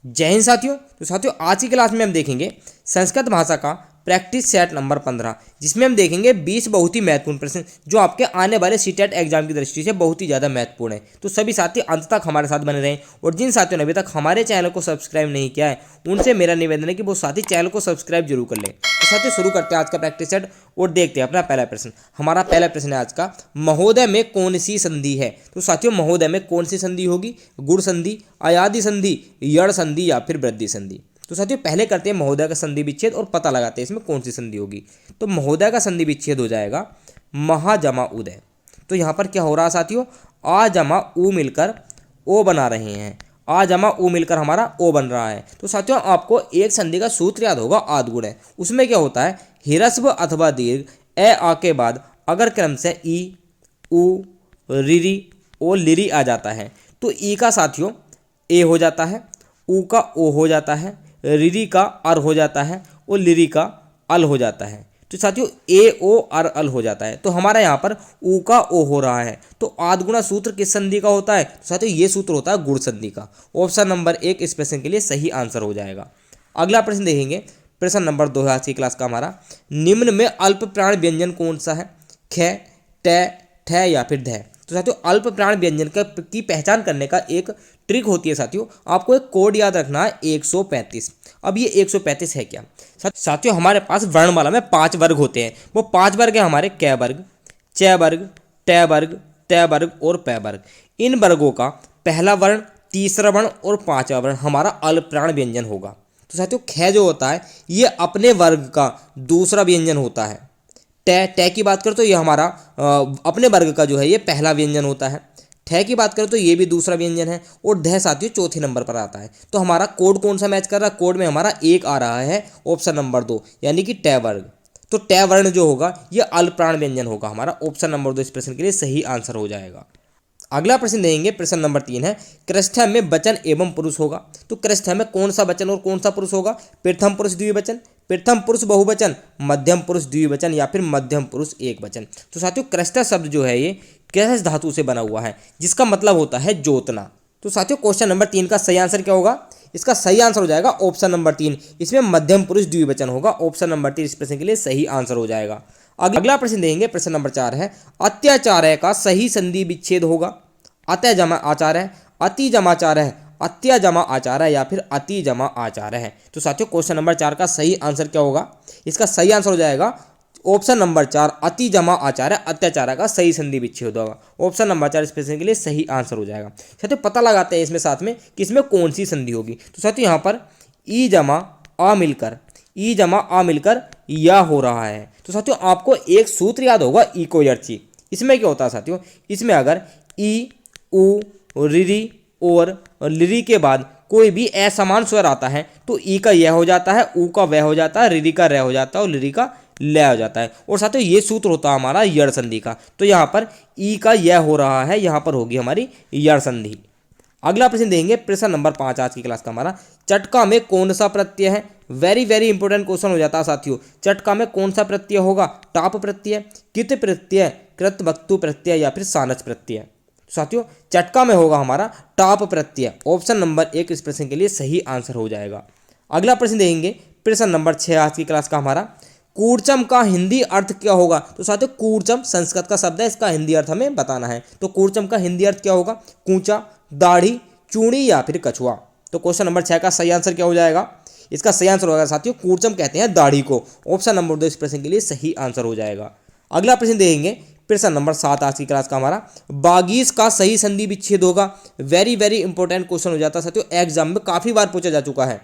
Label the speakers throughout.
Speaker 1: जय हिंद साथियों। तो साथियों आज की क्लास में हम देखेंगे संस्कृत भाषा का प्रैक्टिस सेट नंबर 15, जिसमें हम देखेंगे 20 बहुत ही महत्वपूर्ण प्रश्न जो आपके आने वाले सीटेट एग्जाम की दृष्टि से बहुत ही ज़्यादा महत्वपूर्ण है। तो सभी साथी अंत तक हमारे साथ बने रहें और जिन साथियों ने अभी तक हमारे चैनल को सब्सक्राइब नहीं किया है उनसे मेरा निवेदन है कि वो साथी चैनल को सब्सक्राइब जरूर कर लें। तो साथियों शुरू करते हैं आज का प्रैक्टिस सेट और देखते हैं अपना पहला प्रश्न। हमारा पहला प्रश्न है आज का, महोदय में कौन सी संधि है। तो साथियों महोदय में कौन सी संधि होगी? गुण संधि, अयादि संधि, यड़ संधि या फिर वृद्धि संधि। तो साथियों पहले करते हैं महोदय का संधि विच्छेद और पता लगाते हैं इसमें कौन सी संधि होगी। तो महोदय का संधि विच्छेद हो जाएगा महा जमा उदय। तो यहाँ पर क्या हो रहा है साथियों, आ जमा उ मिलकर ओ बना रहे हैं, आ जमा उ मिलकर हमारा ओ बन रहा है। तो साथियों आपको एक संधि का सूत्र याद होगा, आद्गुण है। उसमें क्या होता है, हिरस्व अथवा दीर्घ ए आ के बाद अगर क्रम से ई, उ, रिरी और लिरी आ जाता है तो ई का साथियों ए हो जाता है, उ का ओ हो जाता है, रिरी का अर हो जाता है और लिरी का अल हो जाता है। तो साथियों ए ओ अर अल हो जाता है। तो हमारा यहाँ पर उ का ओ हो रहा है। तो आद्गुणा सूत्र किस संधि का होता है? तो साथियों ये सूत्र होता है गुण संधि का। ऑप्शन नंबर 1 इस प्रश्न के लिए सही आंसर हो जाएगा। अगला प्रश्न देखेंगे, प्रश्न नंबर 2 आज की क्लास का हमारा, निम्न में अल्प प्राण व्यंजन कौन सा है? ख, ट, ठ या फिर ध। तो साथियों अल्प प्राण व्यंजन की पहचान करने का एक ट्रिक होती है साथियों, आपको एक कोड याद रखना है 135। अब ये 135 है क्या? साथियों हमारे पास वर्णमाला में 5 वर्ग होते हैं। वो 5 वर्ग है हमारे क वर्ग, च वर्ग, ट वर्ग, त वर्ग और प वर्ग। इन वर्गों का पहला वर्ण, तीसरा वर्ण और पांचवा वर्ण हमारा अल्प प्राण व्यंजन होगा। तो साथियों ख जो होता है ये अपने वर्ग का दूसरा व्यंजन होता है। ट की बात करें तो ये हमारा अपने वर्ग का जो है ये पहला व्यंजन होता है। ठ की बात करें तो ये भी दूसरा व्यंजन है और ध साथियों चौथे नंबर पर आता है। तो हमारा कोड कौन सा मैच कर रहा है? कोड में हमारा 1 आ रहा है, ऑप्शन नंबर 2 यानी कि ट वर्ग। तो ट वर्ण जो होगा ये अल्प प्राण व्यंजन होगा हमारा। ऑप्शन नंबर 2 इस प्रश्न के लिए सही आंसर हो जाएगा। अगला प्रश्न देंगे, प्रश्न नंबर 3 है, कृष्ठ में वचन एवं पुरुष होगा। तो कृष्ठ में कौन सा वचन और कौन सा पुरुष होगा? प्रथम पुरुष द्विवचन, प्रथम पुरुष बहुवचन, मध्यम पुरुष द्विवचन या फिर मध्यम पुरुष एक वचन। तो साथियों कृष्ठ शब्द जो है ये कृष धातु से बना हुआ है जिसका मतलब होता है जोतना। तो साथियों क्वेश्चन नंबर 3 का सही आंसर क्या होगा? इसका सही आंसर हो जाएगा ऑप्शन नंबर 3, इसमें मध्यम पुरुष द्विवचन होगा। ऑप्शन नंबर 3 इस प्रश्न के लिए सही आंसर हो जाएगा। अगला प्रश्न देंगे, प्रश्न नंबर 4 है, अत्याचार्य का सही संधि विच्छेद होगा। अतः जमा आचार्य, अति जमा आचार्य, अत्या जमा आचार्य या फिर अति जमा आचार्य है। तो साथियों क्वेश्चन नंबर 4 का सही आंसर क्या होगा? इसका सही आंसर हो जाएगा ऑप्शन नंबर 4, अति जमा आचार्य अत्याचार्य का सही संधि विच्छेद होगा। ऑप्शन नंबर 4 इस प्रश्न के लिए सही आंसर हो जाएगा। साथियों पता लगाते हैं इसमें साथ में कि इसमें कौन सी संधि होगी। तो साथियों यहाँ पर ई जमा आ मिलकर, ई जमा आ मिलकर या हो रहा है। तो साथियों आपको एक सूत्र याद होगा इको यर्ची। इसमें क्या होता है साथियों, इसमें अगर ई, उ, रिरी और लिरी के बाद कोई भी असमान स्वर आता है तो ई का यह हो जाता है, उ का वह हो जाता है, रिरी का रह हो जाता है और लिरी का ल हो जाता है। और साथियों ये सूत्र होता है हमारा यड़ संधि का। तो यहाँ पर ई का यह हो रहा है, यहाँ पर होगी हमारी यड़ संधि। अगला प्रश्न देंगे, प्रश्न नंबर 5 आज की क्लास का हमारा, चटका में कौन सा प्रत्यय है? वेरी वेरी इंपॉर्टेंट क्वेश्चन हो जाता है साथियों। चटका में कौन सा प्रत्यय होगा? टाप प्रत्यय, कित प्रत्यय, कृत वक्तु प्रत्यय या फिर सानच प्रत्यय। साथियों चटका में होगा हमारा टाप प्रत्यय। ऑप्शन नंबर 1 इस प्रश्न के लिए सही आंसर हो जाएगा। अगला प्रश्न देखेंगे, प्रश्न नंबर 6 आज की क्लास का हमारा, कूड़चम का हिंदी अर्थ क्या होगा? तो साथियों कूड़चम संस्कृत का शब्द है, इसका हिंदी अर्थ हमें बताना है। तो कूड़चम का हिंदी अर्थ क्या होगा? कूचा, दाढ़ी, चूड़ी या फिर कछुआ। तो क्वेश्चन नंबर 6 का सही आंसर क्या हो जाएगा? इसका सही आंसर होगा साथियों कूड़चम कहते हैं दाढ़ी को। ऑप्शन नंबर 2 इस प्रश्न के लिए सही आंसर हो जाएगा। अगला प्रश्न देखेंगे, प्रश्न नंबर 7 आज की क्लास का हमारा, बागीस का सही संधि विच्छेद होगा। वेरी वेरी इंपॉर्टेंट क्वेश्चन हो जाता है साथियों, एग्जाम में काफी बार पूछा जा चुका है।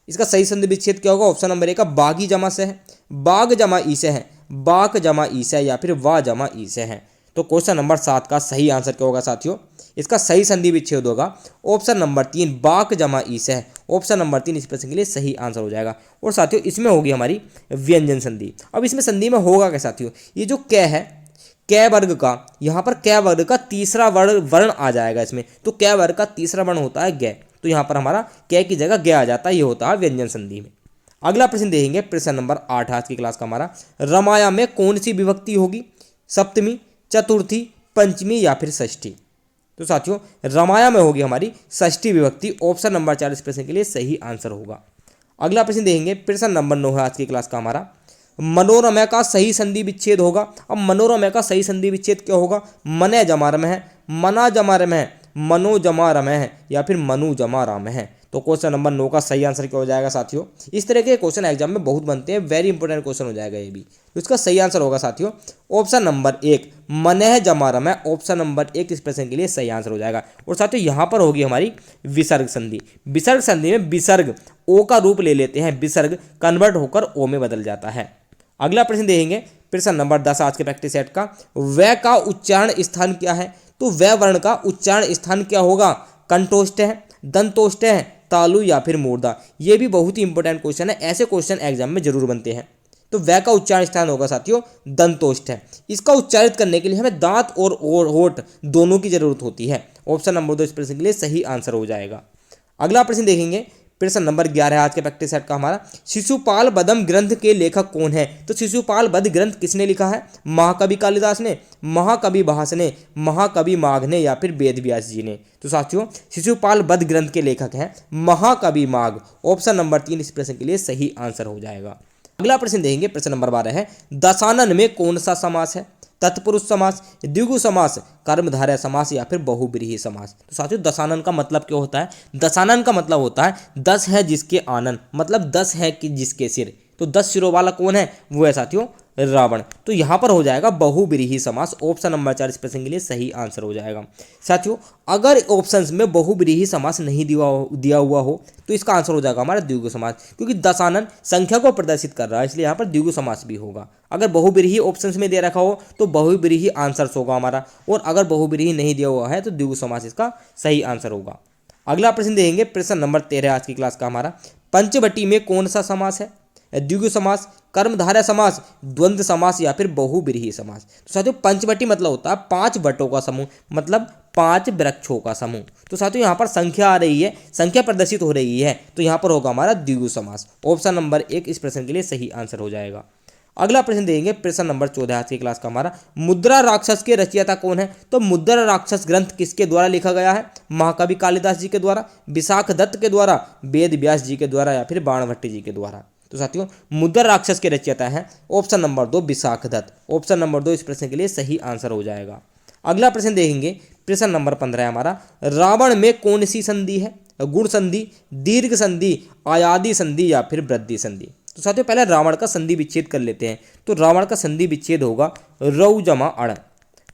Speaker 1: इसका सही संधि विच्छेद क्या होगा? ऑप्शन नंबर 1 का बागी जमा से है, बाग जमा ई से है, बाक जमा ई से या फिर वा जमा ई से है। तो क्वेश्चन नंबर 7 का सही आंसर क्या होगा साथियों? इसका सही संधि विच्छेद होगा ऑप्शन नंबर 3, बाक जमा ई से है। ऑप्शन नंबर 3 इस प्रश्न के लिए सही आंसर हो जाएगा। और साथियों इसमें होगी हमारी व्यंजन संधि। अब इसमें संधि में होगा क्या साथियों, ये जो क है, क वर्ग का, यहाँ पर क वर्ग का तीसरा वर्ण आ जाएगा इसमें। तो क वर्ग का तीसरा वर्ण होता है ग। तो यहाँ पर हमारा क की जगह ग आ जाता है, ये होता है व्यंजन संधि में। अगला प्रश्न देखेंगे, प्रश्न नंबर 8 आज की क्लास का हमारा, रमाया में कौन सी विभक्ति होगी? सप्तमी, चतुर्थी, पंचमी या फिर षष्ठी। तो साथियों रमाया में होगी हमारी षष्ठी विभक्ति। ऑप्शन नंबर 4 इस प्रश्न के लिए सही आंसर होगा। अगला प्रश्न देखेंगे, प्रश्न नंबर 9 है आज की क्लास का हमारा। मनोरमय का सही संधि विच्छेद होगा। अब मनोरमय का सही संधि विच्छेद क्या होगा? मने जमा रम है, मना जमा रम है, मनो जमा रम है या फिर मनु जमा राम है। तो क्वेश्चन नंबर 9 का सही आंसर क्या हो जाएगा साथियों? इस तरह के क्वेश्चन एग्जाम में बहुत बनते हैं, वेरी इंपॉर्टेंट क्वेश्चन हो जाएगा ये भी। तो इसका सही आंसर होगा साथियों ऑप्शन नंबर 1 मनह जमा रम है। ऑप्शन नंबर 1 इस प्रश्न के लिए सही आंसर हो जाएगा। और साथियों यहाँ पर होगी हमारी विसर्ग संधि। विसर्ग संधि में विसर्ग ओ का रूप ले लेते हैं, विसर्ग कन्वर्ट होकर ओ में बदल जाता है। अगला प्रश्न देखेंगे, प्रश्न नंबर 10 आज के प्रैक्टिस सेट का। व का उच्चारण स्थान क्या है? तो व वर्ण का उच्चारण स्थान क्या होगा? कंठोष्ठ है, दंतोष्ठ है, तालु या फिर मूर्धा। ये भी बहुत ही इंपॉर्टेंट क्वेश्चन है, ऐसे क्वेश्चन एग्जाम में जरूर बनते हैं। तो व का उच्चारण स्थान होगा साथियों दंतोष्ठ है। इसका उच्चारित करने के लिए हमें दांत और होठ दोनों की जरूरत होती है। ऑप्शन नंबर 2 इस प्रश्न के लिए सही आंसर हो जाएगा। अगला प्रश्न देखेंगे, प्रश्न नंबर 11 है आज के प्रैक्टिस सेट का हमारा। शिशुपाल बदम ग्रंथ के लेखक कौन है? तो शिशुपाल बद ग्रंथ किसने लिखा है? महाकवि कालिदास ने, महाकवि भास ने, महाकवि माघ ने या फिर वेद व्यास जी ने। तो साथियों शिशुपाल बद ग्रंथ के लेखक हैं महाकवि माघ। ऑप्शन नंबर 3 इस प्रश्न के लिए सही आंसर हो जाएगा। अगला प्रश्न देखेंगे, प्रश्न नंबर 12 है। दशानन में कौन सा समास है? तत्पुरुष समास, द्विगु समास, कर्मधारय समास या फिर बहुब्रीहि समास। तो साथियों दशानन का मतलब क्या होता है? दशानन का मतलब होता है 10 है जिसके आनन, मतलब 10 है कि जिसके सिर। तो 10 सिरों वाला कौन है? वो है साथियों रावण। तो यहाँ पर हो जाएगा बहुब्रीहि समास। ऑप्शन नंबर 4 इस प्रश्न के लिए सही आंसर हो जाएगा। साथियों अगर ऑप्शंस में बहुब्रीहि समास नहीं दिया हुआ हो तो इसका आंसर हो जाएगा हमारा द्विगु समास, क्योंकि दशानन संख्या को प्रदर्शित कर रहा है, इसलिए यहाँ पर द्विगु समास भी होगा। अगर बहुब्रीहि ऑप्शंस में दे रखा हो तो बहुब्रीहि आंसर होगा हमारा, और अगर बहुब्रीहि नहीं दिया हुआ है तो द्विगु समास इसका सही आंसर होगा। अगला प्रश्न देखेंगे, प्रश्न नंबर 13 आज की क्लास का हमारा। पंचवटी में कौन सा समास है? द्विगु समास, कर्मधारय समास, द्वंद्व समास या फिर बहुब्रीहि समास। तो साथियों पंचवटी मतलब होता है 5 वटों का समूह, मतलब 5 वृक्षों का समूह। तो साथियों यहाँ पर संख्या आ रही है, संख्या प्रदर्शित हो रही है, तो यहाँ पर होगा हमारा द्विगु समास। ऑप्शन नंबर 1 इस प्रश्न के लिए सही आंसर हो जाएगा। अगला प्रश्न देंगे, प्रश्न नंबर 14 आज की क्लास का हमारा। मुद्रा राक्षस के रचयिता कौन है? तो मुद्रा राक्षस ग्रंथ किसके द्वारा लिखा गया है? महाकवि कालिदास जी के द्वारा, विशाख दत्त के द्वारा, वेद व्यास जी के द्वारा या फिर बाणभट्ट जी के द्वारा। तो साथियों मुद्रा राक्षस के रचयिता है option number 2 Vishakha Datta. Option number 2 इस प्रश्न के लिए सही आंसर हो जाएगा। अगला प्रश्न देखेंगे, प्रश्न नंबर 15 है हमारा। रावण में कौन सी संधि है? गुण संधि, दीर्घ संधि, आयादी संधि या फिर वृद्धि संधि। तो साथियों पहले रावण का संधि विच्छेद कर लेते हैं। तो रावण का संधि विच्छेद होगा रऊ जमा अण,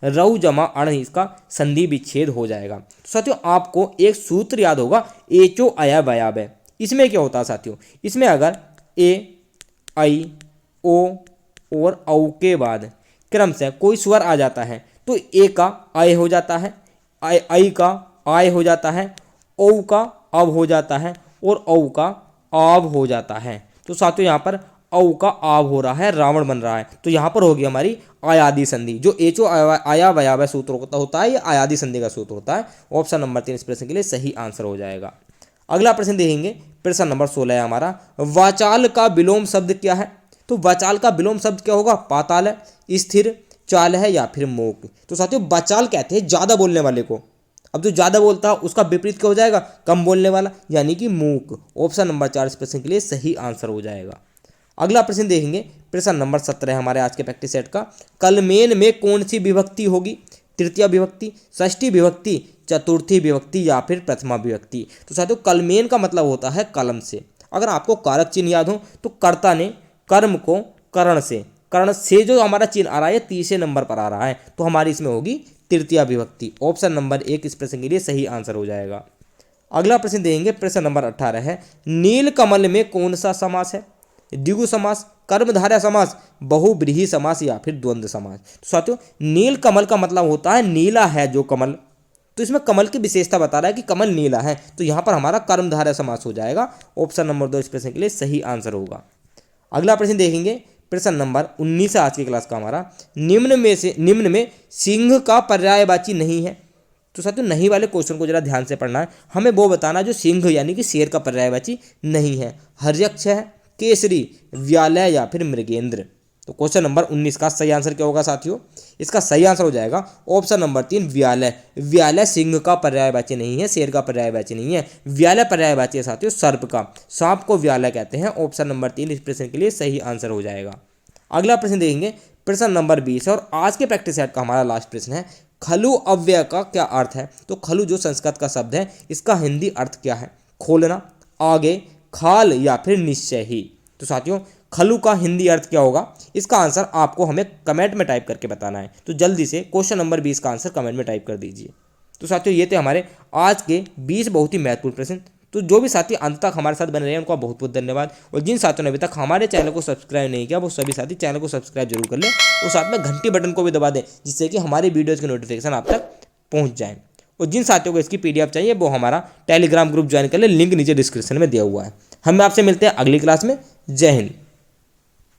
Speaker 1: रऊ जमा अण इसका संधि विच्छेद हो जाएगा। तो साथियों आपको एक सूत्र याद होगा एचो अया वयाब है। इसमें क्या होता है साथियों? इसमें अगर ए, आई, ओ और औ के बाद क्रम से कोई स्वर आ जाता है तो ए का आय हो जाता है, आई का आय हो जाता है, ओ का अब हो जाता है और औ का आव हो जाता है। तो साथियों यहाँ पर औ का आव हो रहा है, रावण बन रहा है। तो यहाँ पर होगी हमारी आयादी संधि। जो एचो आया वयाव सूत्र होता है, ये आयादी संधि का सूत्र होता है। ऑप्शन नंबर 3 इस प्रश्न के लिए सही आंसर हो जाएगा। अगला प्रश्न देखेंगे, प्रश्न नंबर 16 है हमारा। वाचाल का विलोम शब्द क्या है? तो वाचाल का विलोम शब्द क्या होगा? पाताल है, स्थिर, चाल है या फिर मूक। तो साथियों वाचाल कहते हैं ज्यादा बोलने वाले को। अब जो ज्यादा बोलता है उसका विपरीत क्या हो जाएगा? कम बोलने वाला, यानी कि मूक। ऑप्शन नंबर 4 इस प्रश्न के लिए सही आंसर हो जाएगा। अगला प्रश्न देखेंगे, प्रश्न नंबर 17 है हमारे आज के प्रैक्टिस सेट का। कलमेन में कौन सी विभक्ति होगी? तृतीय विभक्ति, षष्ठी विभक्ति, चतुर्थी विभक्ति या फिर प्रथमा विभक्ति। तो साथियों कलमेन का मतलब होता है कलम से। अगर आपको कारक चिन्ह याद हो तो कर्ता ने कर्म को कर्ण से जो हमारा चिन्ह आ रहा है तीसरे नंबर पर आ रहा है, तो हमारी इसमें होगी तृतीय विभक्ति। ऑप्शन नंबर 1 इस प्रश्न के लिए सही आंसर हो जाएगा। अगला प्रश्न देंगे, प्रश्न नंबर 18 है। नील कमल में कौन सा समास है? द्विगु समास, कर्मधारय समास, बहुब्रीहि समास या फिर द्वंद्व समास। तो साथियों नील कमल का मतलब होता है नीला है जो कमल। तो इसमें कमल की विशेषता बता रहा है कि कमल नीला है, तो यहाँ पर हमारा कर्मधारय समास हो जाएगा। ऑप्शन नंबर 2 इस प्रश्न के लिए सही आंसर होगा। अगला प्रश्न देखेंगे, प्रश्न नंबर 19 आज की क्लास का हमारा। निम्न में सिंह का पर्यायवाची नहीं है। तो साथियों नहीं वाले क्वेश्चन को जरा ध्यान से पढ़ना है, हमें वो बताना जो सिंह यानी कि शेर का पर्यायवाची नहीं है। हर्यक्ष है, केसरी, व्यालय या फिर मृगेंद्र। तो क्वेश्चन नंबर 19 का सही आंसर क्या होगा साथियों? इसका सही आंसर हो जाएगा ऑप्शन नंबर 3 व्यालय। व्यालय सिंह का पर्यायवाची नहीं है, शेर का पर्यायवाची नहीं है। व्यालय पर्यायवाची है साथियों सर्प का। सांप को व्यालय कहते हैं। ऑप्शन नंबर 3 इस प्रश्न के लिए सही आंसर हो जाएगा। अगला प्रश्न देखेंगे, प्रश्न नंबर 20 और आज के प्रैक्टिस सेट का हमारा लास्ट प्रश्न है। खलु अव्यय का क्या अर्थ है? तो खलु जो संस्कृत का शब्द है, इसका हिंदी अर्थ क्या है? खोलना, आगे, खाल या फिर निश्चय ही। तो साथियों खलु का हिंदी अर्थ क्या होगा? इसका आंसर आपको हमें कमेंट में टाइप करके बताना है। तो जल्दी से क्वेश्चन नंबर 20 का आंसर कमेंट में टाइप कर दीजिए। तो साथियों ये थे हमारे आज के 20 बहुत ही महत्वपूर्ण प्रश्न। तो जो भी साथी अंत तक हमारे साथ बने रहे हैं उनका बहुत बहुत धन्यवाद। और जिन साथियों ने अभी तक हमारे चैनल को सब्सक्राइब नहीं किया वो सभी साथी चैनल को सब्सक्राइब जरूर कर लें और साथ में घंटी बटन को भी दबा दें, जिससे कि हमारी वीडियोज़ की नोटिफिकेशन आप तक पहुँच जाए। और जिन साथियों को इसकी PDF चाहिए वो हमारा टेलीग्राम ग्रुप ज्वाइन कर ले, लिंक नीचे डिस्क्रिप्शन में दिया हुआ है। हम आपसे मिलते हैं अगली क्लास में। जय हिंद।